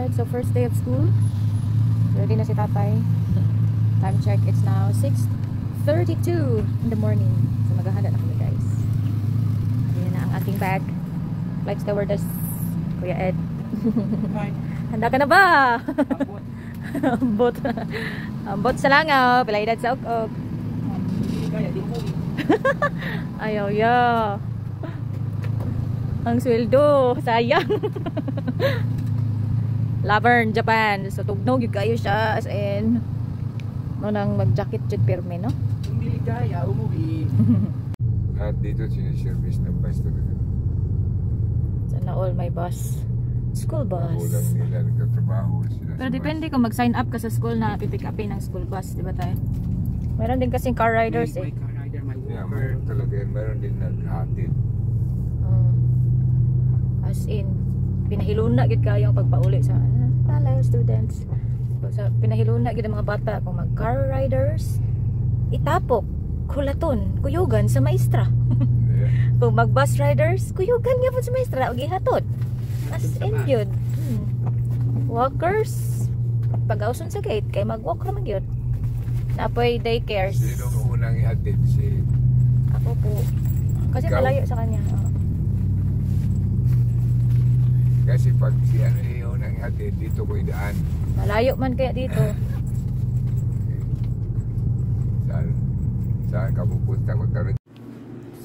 Alright, so first day of school. Ready na si tatay. Time check, it's now 6:32 in the morning. So maghahanda na kami guys. Ayan na ang ating bag. Flight stewardess, Kuya Ed. Hi. Handa ka na ba? Ambot. Ambot sa langaw, pilaydad sa uk-uk. Ayaw ya. Ang sweldo, sayang. Laverne, Japan. So tugnog yung kayo siya as in mo nang mag-jacket jud pirme, no? Hindi kaya umuwi. At dito siniservice ng bus talaga. Sana all my bus. School bus. Ulang nila nagkatrabaho sila. Pero depende kung mag-sign up ka sa school na pipick upin ng school bus, di ba tayo? Meron din kasing car riders eh. My car rider, my Yeah, walker. mayroon talaga yan. Mayroon din naghatid. As in, pinahiluna gid kayo ang pagpauli sa hello students. Sa pinahiluna gid ang mga bata kung mag car riders, itapok, kulaton, kuyugan sa maestra. Yeah. Kung mag bus riders, kuyugan gyapon sa maestra ug ihatod. As in yun. Walkers, pag-auson sa gate kay mag-walk ra man gyud. Napoy daycares. Sino ang unang ihatid? Si Ako po. Kasi Ikaw? malayo sa kanya. kasi pag si ano yung unang ihatid, dito ko idaan. Malayo man kaya dito. Saan ka pupunta ko talaga?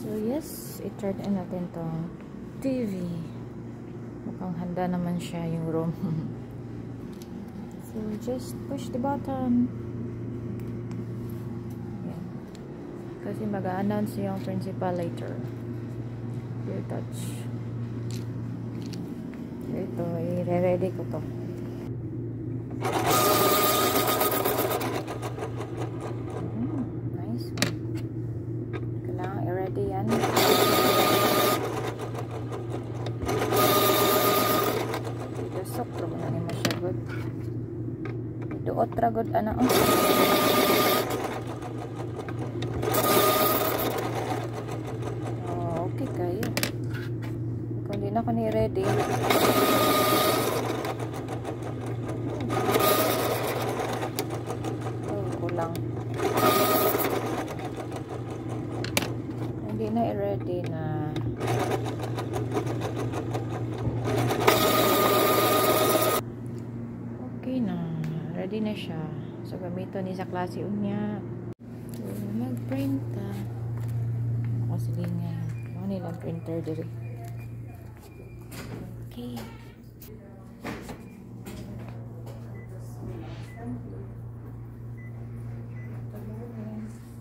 So yes, i-turn in natin tong TV. Mukhang handa naman siya yung room. So just push the button. Yan. Kasi mag-a-announce yung principal later. Your touch. Ito, i-ready ko to. Nice. Kailangan i-ready yan. Itusok, pero na naman siya good. Iduot ra good, ano. Oh, okay kayo. Kung di na ako ni-ready, kulang. Hindi na i-ready na. Okay na. Ready na siya. So, gamito ni sa klase unya. So, mag-print ta. Ako sige nga. Ano nilang printer diri. Okay.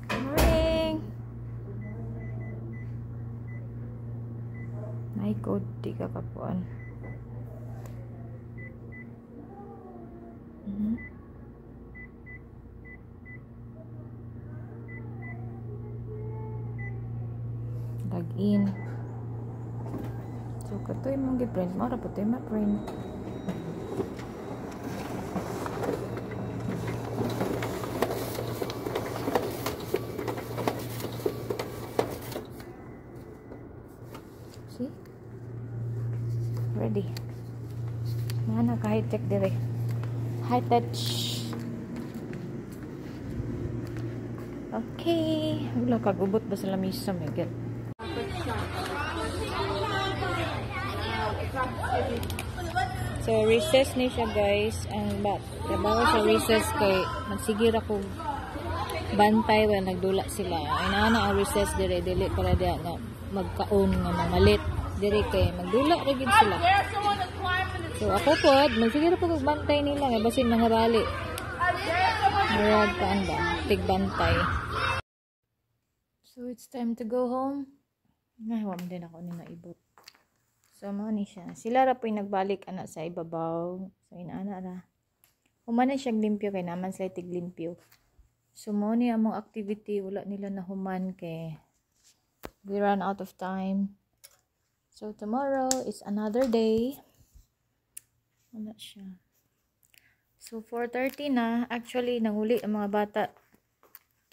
Morning. May code di ka kapuan. Log in. So katoy mong gi-print mo ra pud ma-print. See? Ready. Mana ka high-tech dire. High touch. Okay. Wala kagubot ba sa lamisa, my God. So recess ni siya guys. Ang trabaho sa recess kay magsigir ako bantay while nagdula sila. Ay na ang recess dire dili para dia na magkaon nga mamalit dire kay magdula ra gid sila. So ako pod magsigir ako bantay nila nga basin mga bali. Murag paan ba? Tigbantay. So it's time to go home. Ngayon din ako ni naibot. So, mga ni siya. Sila ra po yung nagbalik anak sa ibabaw. So, inaana ra. Human na siyang limpyo kay naman sila tiglimpyo. So, mga ni among activity. Wala nila na human kay we run out of time. So, tomorrow is another day. Wala siya. So, 4:30 na. Actually, nanguli ang mga bata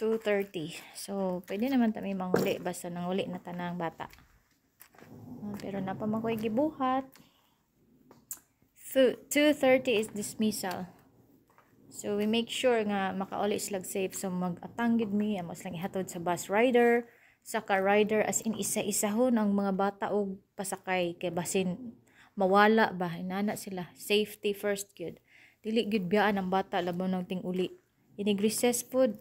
2:30. So, pwede naman kami manguli. Basta nanguli na tanang bata. Pero napaman ko'y gibuhat. 2:30 is dismissal. So we make sure nga makauli sila safe. So mag-atanggid mi amos lang ihatod sa bus rider, sa car rider, as in isa-isahon ang mga bata og pasakay kay basin mawala ba inana sila. Safety first gyud. Dili gyud biyaan ang bata labaw ng ting-uli. Inig recess food.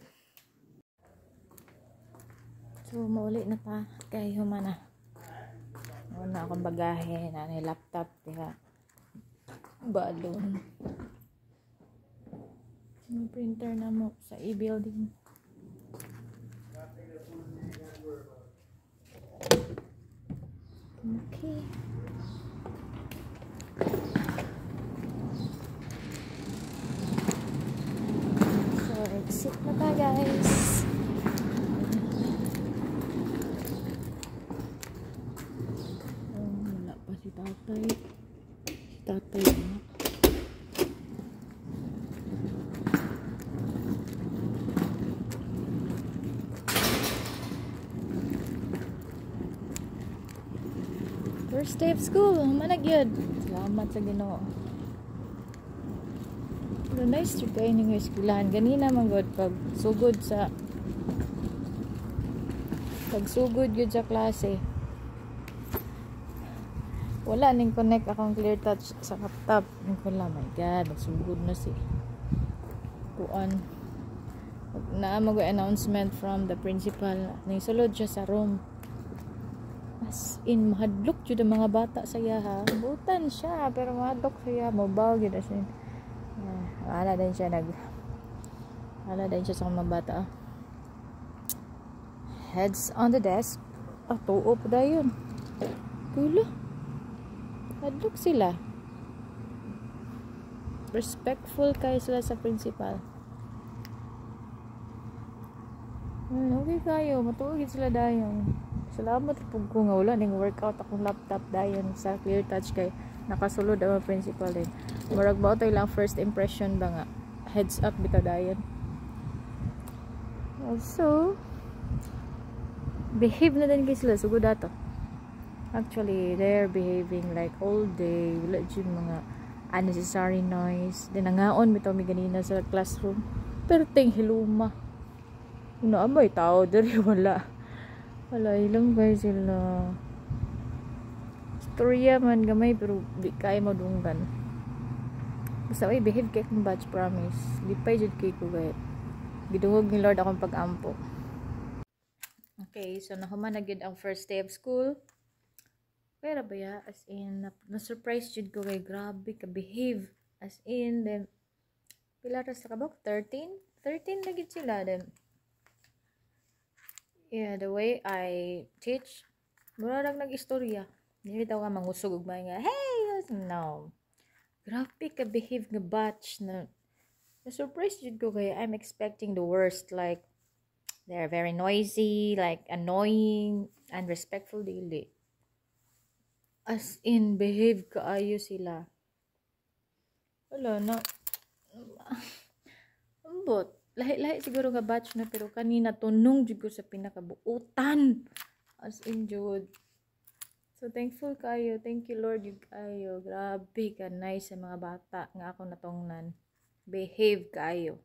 So mauli na ta kay humana. Wala akong bagahe, nanay laptop, diha. Balon. Yung printer na mo sa e-building. Okay. So, exit na ta, guys. Wala pa si tatay. Si tatay na. First day of school, manag yun. Salamat sa Ginoo. Pero nice to kayo ng eskwelahan. Ganina man god pag sugod yun sa klase. Wala ning connect akong clear touch sa laptop. Wala, my god, sugod na si kuan. Naamag announcement from the principal. Sulod siya sa room. As in, mahadlok yun ang mga bata sa iya ha. Butan siya, pero mahadlok siya. Mabaw yun. As in, ala din siya sa mga bata. Heads on the desk. Tuo po da yun. Kulo. Hadlok sila. Respectful kayo sila sa principal. Okay kayo. Matuogin sila dayon. Salamat po ko nga wala ning workout akong laptop dayon sa clear touch kay nakasulod ang principal din. Murag ba tayo lang first impression ba nga heads up bitaw dayon. Also behave na din kay sila sugod ato. Actually they're behaving like all day, wala jud mga unnecessary noise. Then nangaon bitaw mi ganina sa classroom. Pero ting hiluma. Naabay tao diri wala. Wala, ilang guys sila. Storya man gamay pero di kaya madunggan. Basta ay behave kay kong batch, promise. Di pa jud kay ko gayet. Gidungog ni Lord akong pag-ampo. Okay, so nahuman na gid ang first day of school. Pero ba ya, as in na-surprise jud ko kay grabe ka behave. As in then pila ra sa kabok 13 na gid sila then. Yeah, the way I teach, mura nag-istorya. Hindi daw ka mangusog ug may nga, hey, no. Grabe ka behave nga batch na surprise jud ko kaya I'm expecting the worst, like they're very noisy, like annoying, unrespectful dili. As in behave kaayo sila. Wala na. Ambot. Lahi-lahi siguro nga batch na pero kanina tunong jud ko sa pinakabuutan. As in jud. So thankful kayo. Thank you Lord jud kayo. Grabe ka nice sa mga bata nga ako natongnan. Behave kayo.